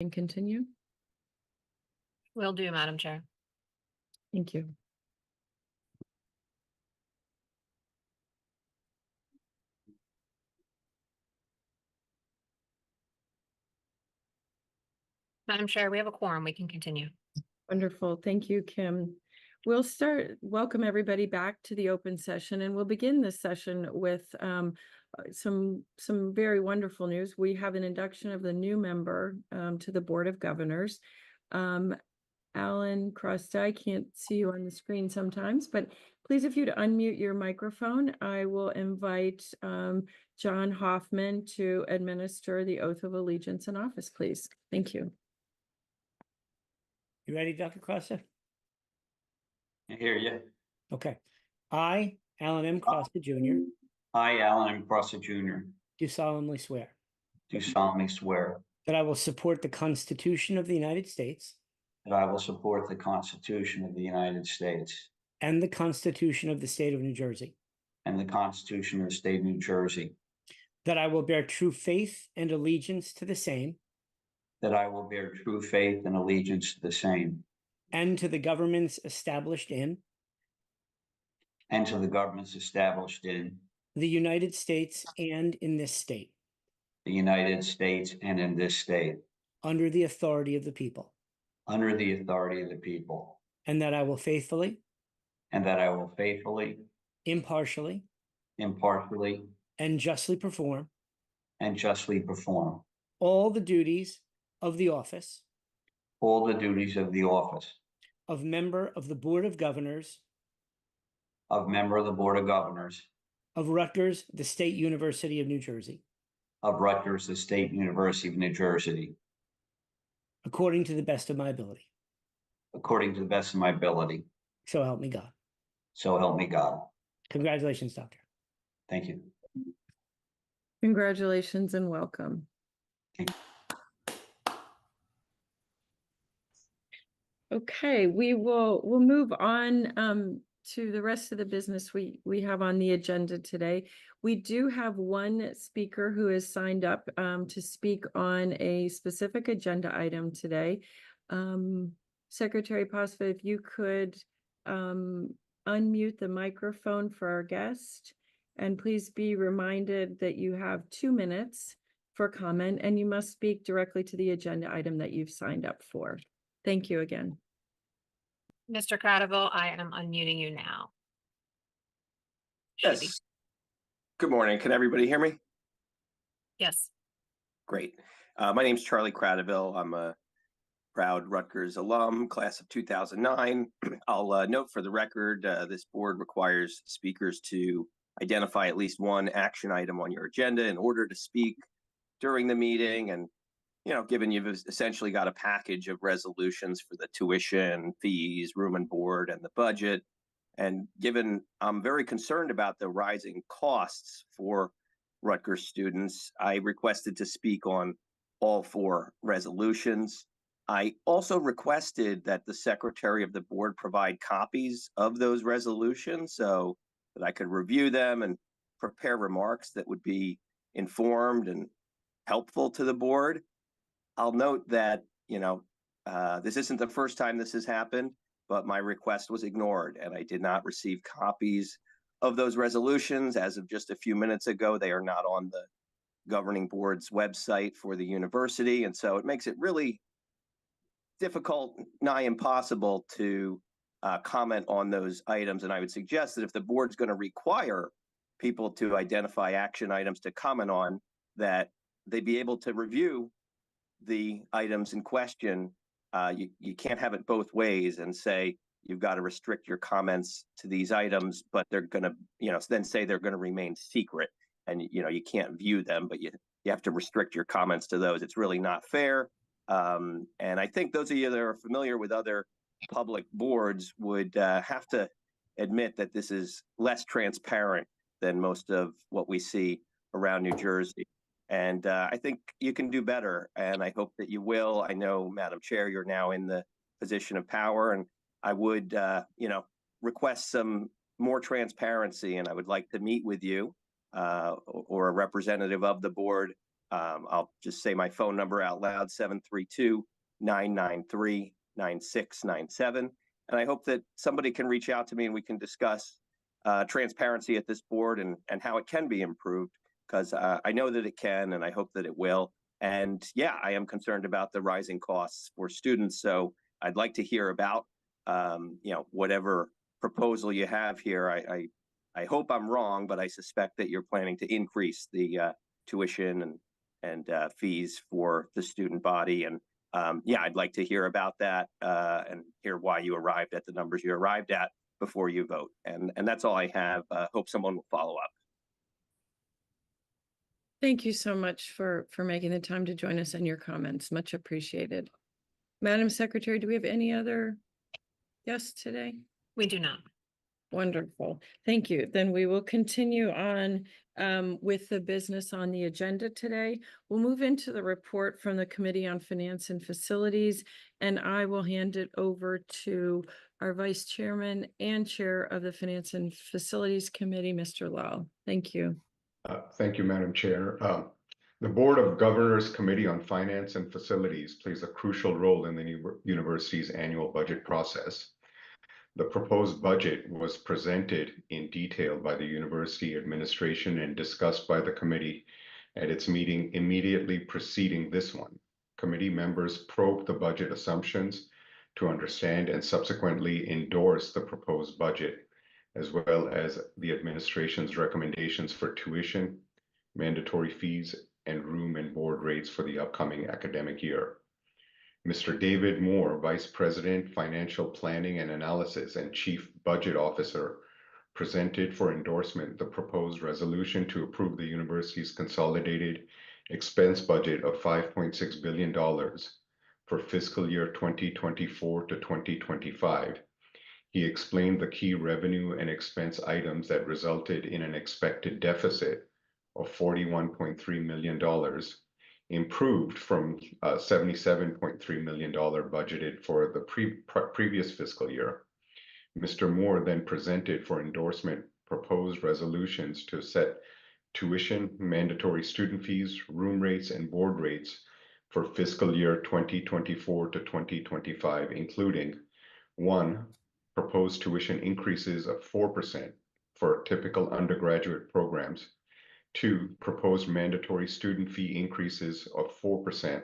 And continue. Will do, Madam Chair. Thank you. Madam Chair, we have a quorum. We can continue. Wonderful. Thank you, Kim. We'll welcome everybody back to the open session, and we'll begin this session with some very wonderful news. We have an induction of the new member to the Board of Governors. Alan Crosta, I can't see you on the screen sometimes, but please, if you'd unmute your microphone, I will invite John Hoffman to administer the oath of allegiance and office, please. Thank you. You ready, Dr. Crosta? I hear you. Okay. I, Alan M. Crosta Jr., I, Alan M. Crosta Jr., do solemnly swear do solemnly swear that I will support the Constitution of the United States that I will support the Constitution of the United States and the Constitution of the State of New Jersey, and the Constitution of the State of New Jersey, that I will bear true faith and allegiance to the same that I will bear true faith and allegiance to the same, and to the governments established in and to the governments established in the United States and in this state, the United States and in this state, under the authority of the people, under the authority of the people, and that I will faithfully, and that I will faithfully, impartially, impartially, and justly perform and justly perform all the duties of the office all the duties of the office of member of the Board of Governors of member of the Board of Governors of Rutgers, the State University of New Jersey, of Rutgers, the State University of New Jersey, according to the best of my ability. according to the best of my ability. So help me God. So help me God. Congratulations, Doctor. Thank you. Congratulations and welcome. Okay, we'll move on to the rest of the business we have on the agenda today. We do have one speaker who has signed up to speak on a specific agenda item today. Secretary Posfa, if you could unmute the microphone for our guest, and please be reminded that you have 2 minutes for comment, and you must speak directly to the agenda item that you've signed up for. Thank you again. Mr. Cradaville, I am unmuting you now. Should be. Yes. Good morning. Can everybody hear me? Yes. Great. My name is Charlie Cradaville. I'm a proud Rutgers alum, class of 2009. I'll note for the record, this board requires speakers to identify at least one action item on your agenda in order to speak during the meeting. And, you know, given you've essentially got a package of resolutions for the tuition, fees, room and board, and the budget, and given I'm very concerned about the rising costs for Rutgers students, I requested to speak on all 4 resolutions. I also requested that the secretary of the board provide copies of those resolutions so that I could review them and prepare remarks that would be informed and helpful to the board. I'll note that, you know, this isn't the first time this has happened, but my request was ignored and I did not receive copies of those resolutions. As of just a few minutes ago, they are not on the governing board's website for the university. And so it makes it really difficult, nigh impossible to comment on those items. And I would suggest that if the board's going to require people to identify action items to comment on, that they be able to review the items in question. You can't have it both ways and say you've got to restrict your comments to these items, but they're going to, you know, then say they're going to remain secret, and you know you can't view them, but you have to restrict your comments to those. It's really not fair. And I think those of you that are familiar with other public boards would have to admit that this is less transparent than most of what we see around New Jersey. And I think you can do better, and I hope that you will. I know, Madam Chair, you're now in the position of power, and I would, you know, request some more transparency, and I would like to meet with you or a representative of the board I'll just say my phone number out loud, 732-993-9697. And I hope that somebody can reach out to me and we can discuss transparency at this board and how it can be improved, because I know that it can, and I hope that it will. And yeah, I am concerned about the rising costs for students. So I'd like to hear about, whatever proposal you have here. I hope I'm wrong, but I suspect that you're planning to increase the tuition and fees for the student body. And yeah, I'd like to hear about that and hear why you arrived at the numbers you arrived at before you vote. And that's all I have. Hope someone will follow up. Thank you so much for making the time to join us and your comments. Much appreciated. Madam Secretary, do we have any other guests today? We do not. Wonderful. Thank you. Then we will continue on with the business on the agenda today. We'll move into the report from the Committee on Finance and Facilities, and I will hand it over to our Vice Chairman and Chair of the Finance and Facilities Committee, Mr. Lal. Thank you. Thank you, Madam Chair. The Board of Governors Committee on Finance and Facilities plays a crucial role in the university's annual budget process. The proposed budget was presented in detail by the university administration and discussed by the committee at its meeting immediately preceding this one. Committee members probed the budget assumptions to understand and subsequently endorse the proposed budget, as well as the administration's recommendations for tuition, mandatory fees, and room and board rates for the upcoming academic year. Mr. David Moore, Vice President, Financial Planning and Analysis and Chief Budget Officer, presented for endorsement the proposed resolution to approve the university's consolidated expense budget of $5.6 billion for fiscal year 2024 to 2025. He explained the key revenue and expense items that resulted in an expected deficit of $41.3 million, improved from $77.3 million budgeted for the previous fiscal year. Mr. Moore then presented for endorsement proposed resolutions to set tuition, mandatory student fees, room rates, and board rates for fiscal year 2024 to 2025, including 1. Proposed tuition increases of 4% for typical undergraduate programs. 2. Proposed mandatory student fee increases of 4%.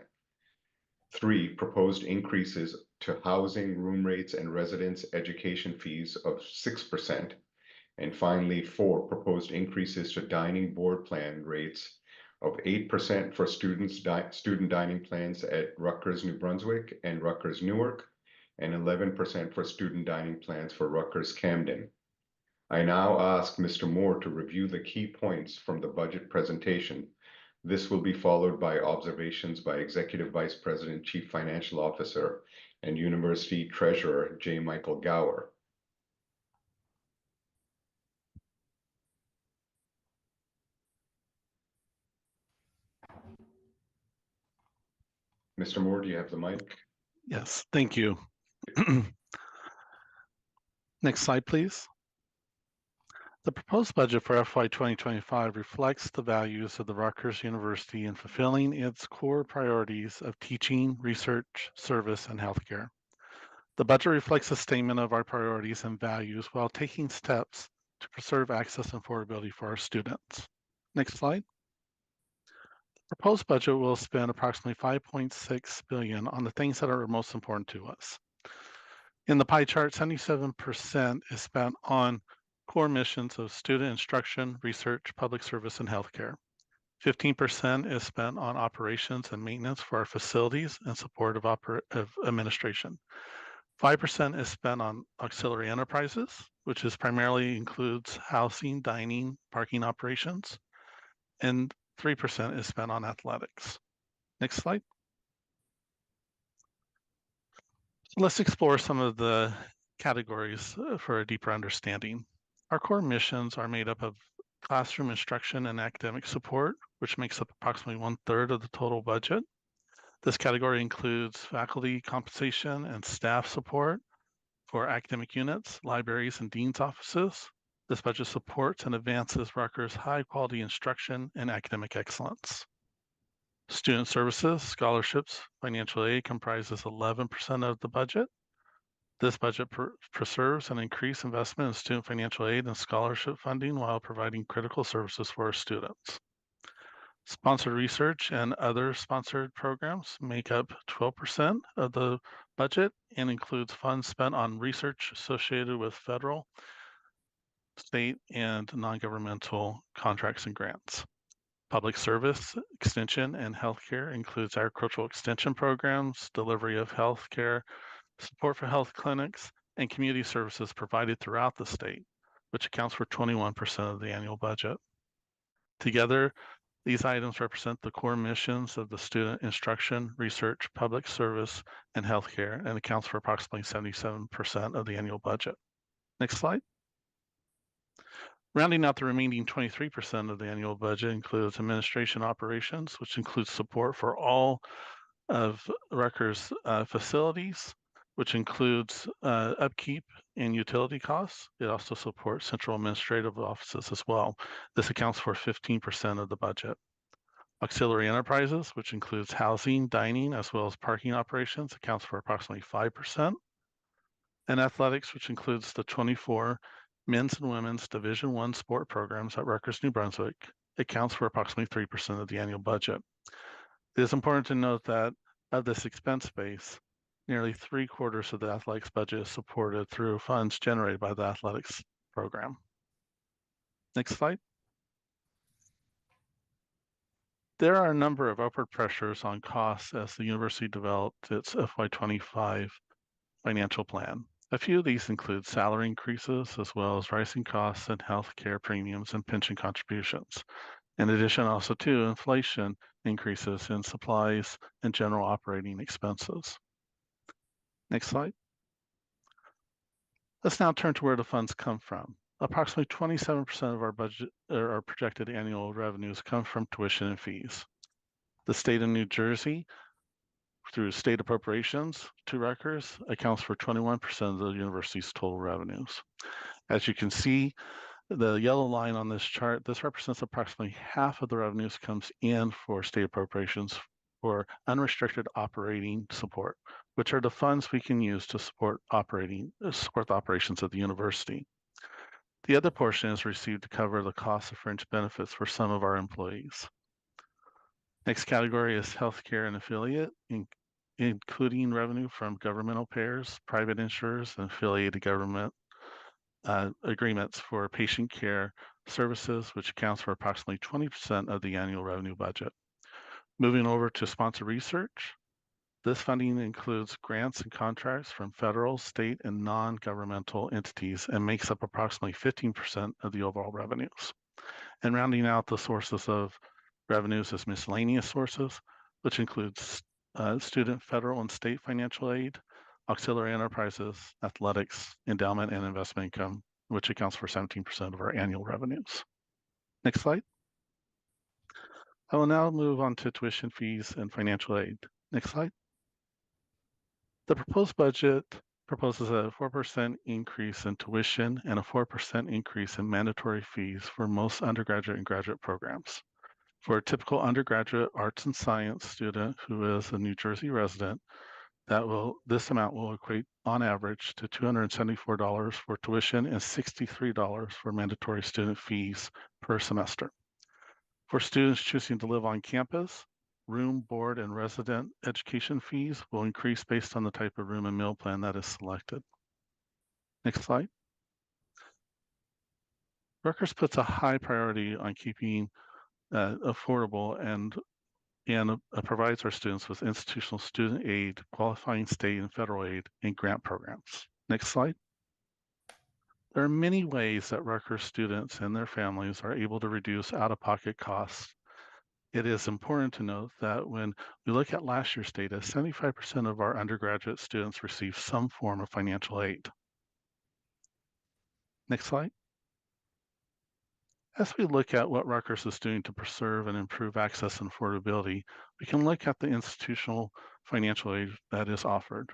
3. Proposed increases to housing, room rates, and residence education fees of 6%. And finally, 4. Proposed increases to dining board plan rates of 8% for student dining plans at Rutgers, New Brunswick, and Rutgers, Newark, and 11% for student dining plans for Rutgers, Camden. I now ask Mr. Moore to review the key points from the budget presentation. This will be followed by observations by Executive Vice President, Chief Financial Officer, and University Treasurer J. Michael Gower. Mr. Moore, do you have the mic? Yes, thank you. Next slide, please. The proposed budget for FY 2025 reflects the values of the Rutgers University in fulfilling its core priorities of teaching, research, service, and healthcare. The budget reflects a statement of our priorities and values while taking steps to preserve access and affordability for our students. Next slide. The proposed budget will spend approximately $5.6 billion on the things that are most important to us. In the pie chart, 77% is spent on core missions of student instruction, research, public service, and healthcare. 15% is spent on operations and maintenance for our facilities and support of administration. 5% is spent on auxiliary enterprises, which primarily includes housing, dining, parking operations, and 3% is spent on athletics. Next slide. So let's explore some of the categories for a deeper understanding. Our core missions are made up of classroom instruction and academic support, which makes up approximately 1/3 of the total budget. This category includes faculty compensation and staff support for academic units, libraries, and dean's offices. This budget supports and advances Rutgers' high-quality instruction and academic excellence. Student services, scholarships, financial aid comprises 11% of the budget. This budget preserves and increases investment in student financial aid and scholarship funding while providing critical services for our students. Sponsored research and other sponsored programs make up 12% of the budget and includes funds spent on research associated with federal, state, and non-governmental contracts and grants. Public service, extension, and healthcare includes agricultural extension programs, delivery of healthcare, support for health clinics, and community services provided throughout the state, which accounts for 21% of the annual budget. Together, these items represent the core missions of the student instruction, research, public service, and healthcare, and accounts for approximately 77% of the annual budget. Next slide. Rounding out the remaining 23% of the annual budget includes administration operations, which includes support for all of Rutgers facilities, which includes upkeep and utility costs. It also supports central administrative offices as well. This accounts for 15% of the budget. Auxiliary enterprises, which includes housing, dining, as well as parking operations, accounts for approximately 5%. And athletics, which includes the 24 men's and women's Division I sport programs at Rutgers, New Brunswick, accounts for approximately 3% of the annual budget. It is important to note that of this expense base, nearly 3/4 of the athletics budget is supported through funds generated by the athletics program. Next slide. There are a number of upward pressures on costs as the university developed its FY25 financial plan. A few of these include salary increases, as well as rising costs and healthcare premiums and pension contributions. In addition, also to inflation increases in supplies and general operating expenses. Next slide. Let's now turn to where the funds come from. Approximately 27% of our budget or our projected annual revenues come from tuition and fees. The state of New Jersey, through state appropriations to Rutgers, accounts for 21% of the university's total revenues. As you can see, the yellow line on this chart, this represents approximately half of the revenues comes in for state appropriations for unrestricted operating support, which are the funds we can use to support the operations of the university. The other portion is received to cover the cost of fringe benefits for some of our employees. Next category is healthcare and affiliate, including revenue from governmental payers, private insurers, and affiliated government agreements for patient care services, which accounts for approximately 20% of the annual revenue budget. Moving over to sponsor research, this funding includes grants and contracts from federal, state, and non-governmental entities and makes up approximately 15% of the overall revenues. And rounding out the sources of revenues is miscellaneous sources, which includes student, federal, and state financial aid, auxiliary enterprises, athletics, endowment, and investment income, which accounts for 17% of our annual revenues. Next slide. I will now move on to tuition fees and financial aid. Next slide. The proposed budget proposes a 4% increase in tuition and a 4% increase in mandatory fees for most undergraduate and graduate programs. For a typical undergraduate arts and science student who is a New Jersey resident, this amount will equate on average to $274 for tuition and $63 for mandatory student fees per semester. For students choosing to live on campus, room, board, and resident education fees will increase based on the type of room and meal plan that is selected. Next slide. Rutgers puts a high priority on keeping affordable and provides our students with institutional student aid, qualifying state and federal aid, and grant programs. Next slide. There are many ways that Rutgers students and their families are able to reduce out-of-pocket costs. It is important to note that when we look at last year's data, 75% of our undergraduate students received some form of financial aid. Next slide. As we look at what Rutgers is doing to preserve and improve access and affordability, we can look at the institutional financial aid that is offered.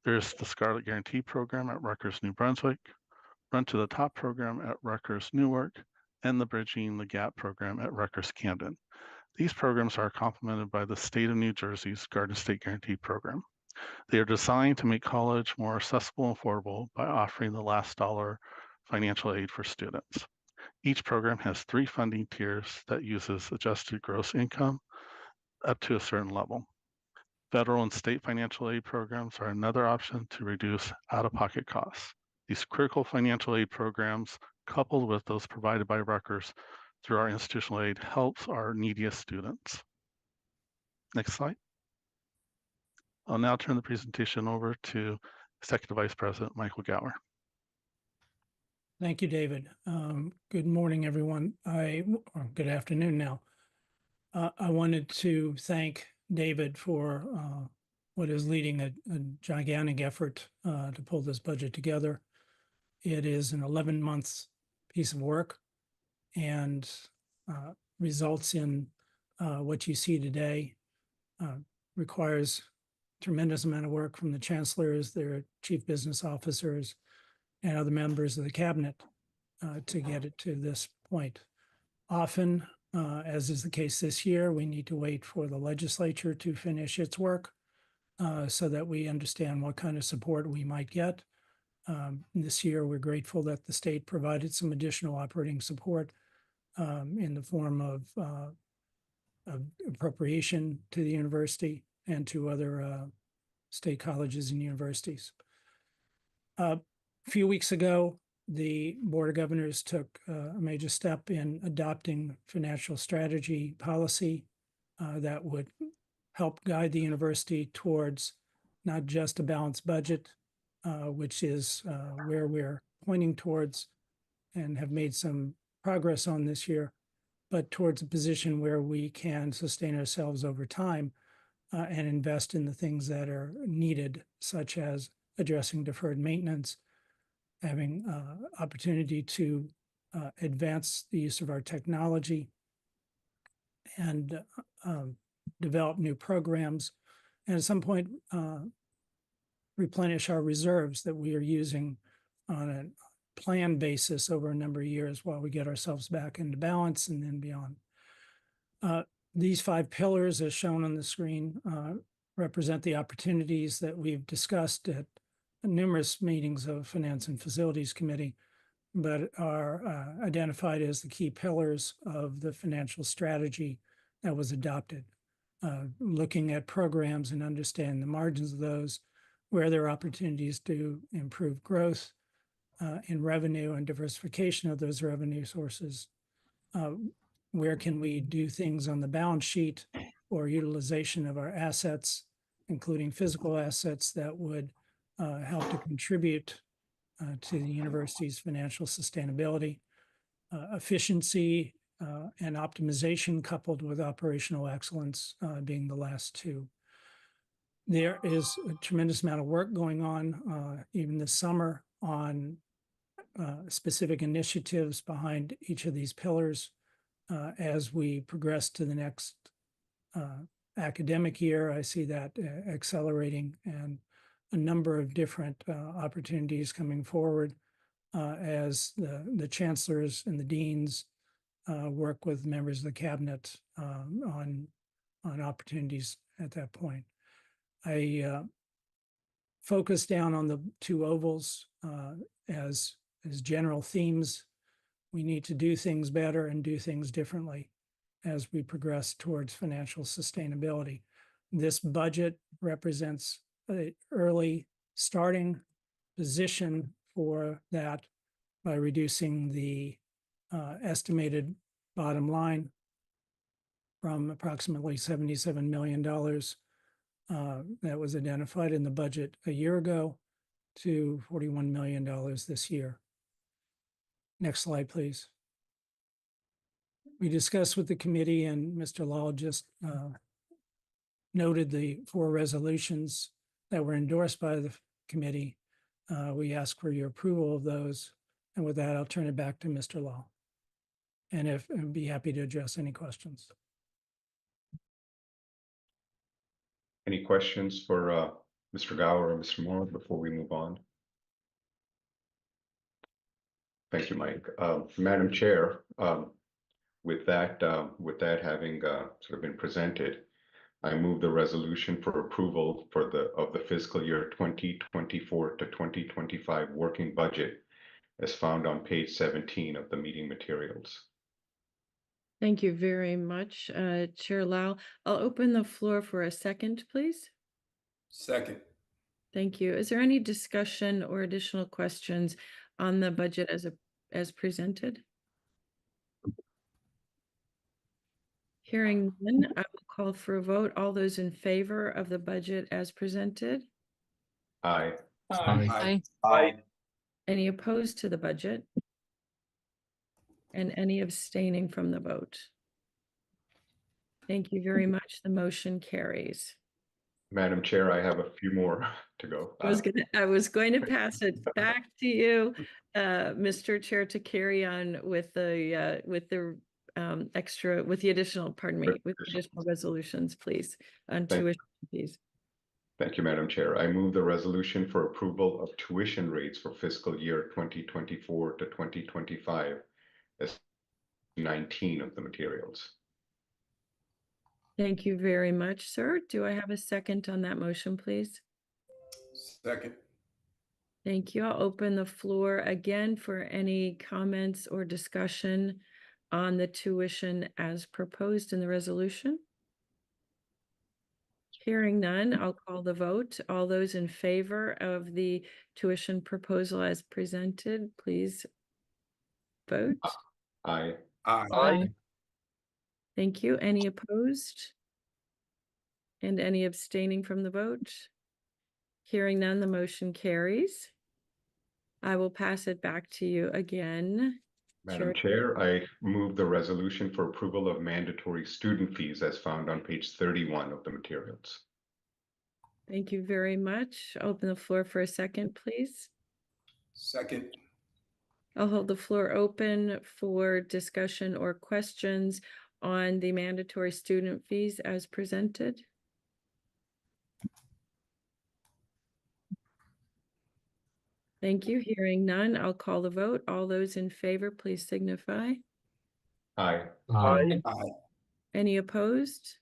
There's the Scarlet Guarantee Program at Rutgers, New Brunswick, Run to the Top program at Rutgers, Newark, and the Bridging the Gap program at Rutgers, Camden. These programs are complemented by the state of New Jersey's Garden State Guarantee Program. They are designed to make college more accessible and affordable by offering the last dollar financial aid for students. Each program has 3 funding tiers that uses adjusted gross income up to a certain level. Federal and state financial aid programs are another option to reduce out-of-pocket costs. These critical financial aid programs, coupled with those provided by Rutgers through our institutional aid, helps our neediest students. Next slide. I'll now turn the presentation over to Executive Vice President Michael Gower. Thank you, David. Good morning, everyone. Or good afternoon now. I wanted to thank David for what is leading a gigantic effort to pull this budget together. It is an 11-month piece of work and results in what you see today. Requires tremendous amount of work from the chancellors, their chief business officers, and other members of the cabinet to get it to this point. Often, as is the case this year, we need to wait for the legislature to finish its work so that we understand what kind of support we might get. This year, we're grateful that the state provided some additional operating support in the form of appropriation to the university and to other state colleges and universities. A few weeks ago, the Board of Governors took a major step in adopting financial strategy policy that would help guide the university towards not just a balanced budget, which is where we're pointing towards and have made some progress on this year, but towards a position where we can sustain ourselves over time and invest in the things that are needed, such as addressing deferred maintenance, having opportunity to advance the use of our technology and develop new programs, and at some point replenish our reserves that we are using on a planned basis over a number of years while we get ourselves back into balance and then beyond. These 5 pillars, as shown on the screen, represent the opportunities that we've discussed at numerous meetings of Finance and Facilities Committee, but are identified as the key pillars of the financial strategy that was adopted. Looking at programs and understanding the margins of those, where there are opportunities to improve growth in revenue and diversification of those revenue sources. Where can we do things on the balance sheet or utilization of our assets, including physical assets that would help to contribute to the university's financial sustainability, efficiency and optimization coupled with operational excellence being the last 2. There is a tremendous amount of work going on even this summer on specific initiatives behind each of these pillars as we progress to the next academic year. I see that accelerating and a number of different opportunities coming forward as the chancellors and the deans work with members of the cabinet on opportunities at that point. I focus down on the 2 ovals as general themes. We need to do things better and do things differently as we progress towards financial sustainability. This budget represents an early starting position for that by reducing the estimated bottom line from approximately $77 million that was identified in the budget a year ago to $41 million this year. Next slide, please. We discussed with the committee, and Mr. Law just noted the 4 resolutions that were endorsed by the committee. We ask for your approval of those. And with that, I'll turn it back to Mr. Law. And I'd be happy to address any questions. Any questions for Mr. Gower or Mr. Moore before we move on? Thank you, Mike. Madam Chair, with that having sort of been presented, I move the resolution for approval for the fiscal year 2024 to 2025 working budget as found on page 17 of the meeting materials. Thank you very much, Chair Lau. I'll open the floor for a second, please. Second. Thank you. Is there any discussion or additional questions on the budget as presented? Hearing none, I will call for a vote. All those in favor of the budget as presented? Aye. Aye. Aye. Any opposed to the budget? And any abstaining from the vote? Thank you very much. The motion carries. Madam Chair, I have a few more to go. I was going to pass it back to you, Mr. Chair, to carry on with the additional resolutions, please, on tuition fees. Thank you, Madam Chair. I move the resolution for approval of tuition rates for fiscal year 2024 to 2025 as 19 of the materials. Thank you very much, sir. Do I have a second on that motion, please? Second. Thank you. I'll open the floor again for any comments or discussion on the tuition as proposed in the resolution. Hearing none, I'll call the vote. All those in favor of the tuition proposal as presented, please vote. Aye. Aye. Thank you. Any opposed? And any abstaining from the vote? Hearing none, the motion carries. I will pass it back to you again. Madam Chair, I move the resolution for approval of mandatory student fees as found on page 31 of the materials. Thank you very much. Open the floor for a second, please. Second. I'll hold the floor open for discussion or questions on the mandatory student fees as presented. Thank you. Hearing none, I'll call the vote. All those in favor, please signify. Aye. Aye. Any opposed?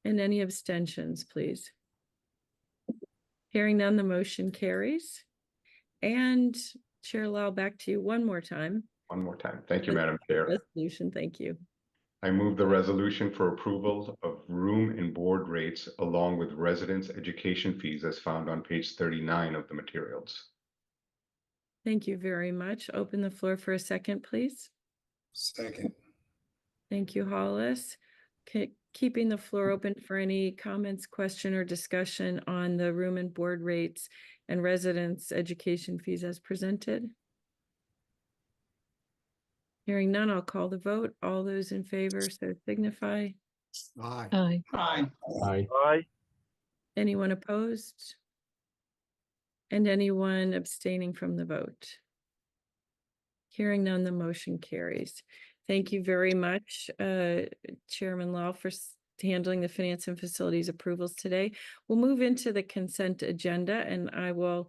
And any abstentions, please? Hearing none, the motion carries. And Chair Lau, back to you one more time. One more time. Thank you, Madam Chair. Resolution, thank you. I move the resolution for approval of room and board rates along with residence education fees as found on page 39 of the materials. Thank you very much. Open the floor for a second, please. Second. Thank you, Hollis. Keeping the floor open for any comments, question, or discussion on the room and board rates and residence education fees as presented. Hearing none, I'll call the vote. All those in favor, so signify. Aye. Aye. Anyone opposed? And anyone abstaining from the vote? Hearing none, the motion carries. Thank you very much, Chairman Lau, for handling the finance and facilities approvals today. We'll move into the consent agenda, and I will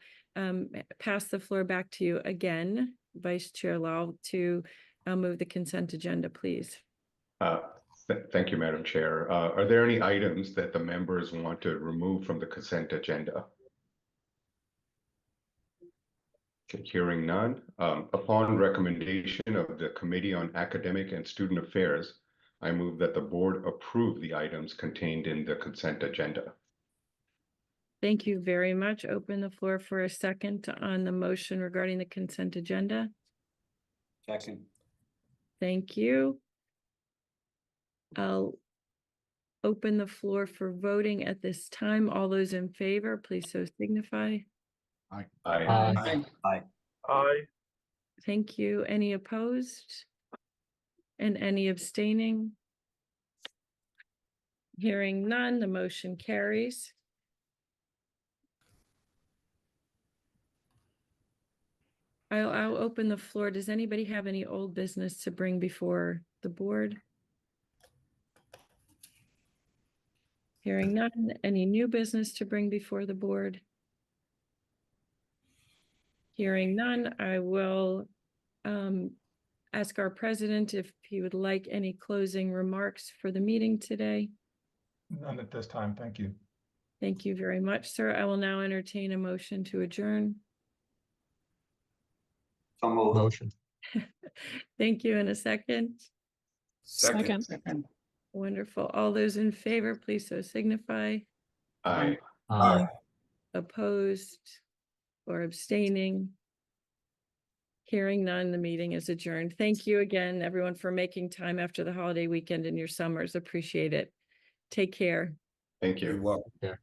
pass the floor back to you again, Vice Chair Lau, to move the consent agenda, please. Thank you, Madam Chair. Are there any items that the members want to remove from the consent agenda? Okay, hearing none. Upon recommendation of the Committee on Academic and Student Affairs, I move that the board approve the items contained in the consent agenda. Thank you very much. Open the floor for a second on the motion regarding the consent agenda. Second. Thank you. I'll open the floor for voting at this time. All those in favor, please so signify. Aye. Aye. Aye. Thank you. Any opposed? And any abstaining? Hearing none, the motion carries. I'll open the floor. Does anybody have any old business to bring before the board? Hearing none. Any new business to bring before the board? Hearing none, I will ask our president if he would like any closing remarks for the meeting today. None at this time. Thank you. Thank you very much, sir. I will now entertain a motion to adjourn. So moved. Motion. Thank you. In a second. Second. Wonderful. All those in favor, please so signify. Aye. Aye. Opposed or abstaining? Hearing none, the meeting is adjourned. Thank you again, everyone, for making time after the holiday weekend and your summers. Appreciate it. Take care. Thank you. You're welcome.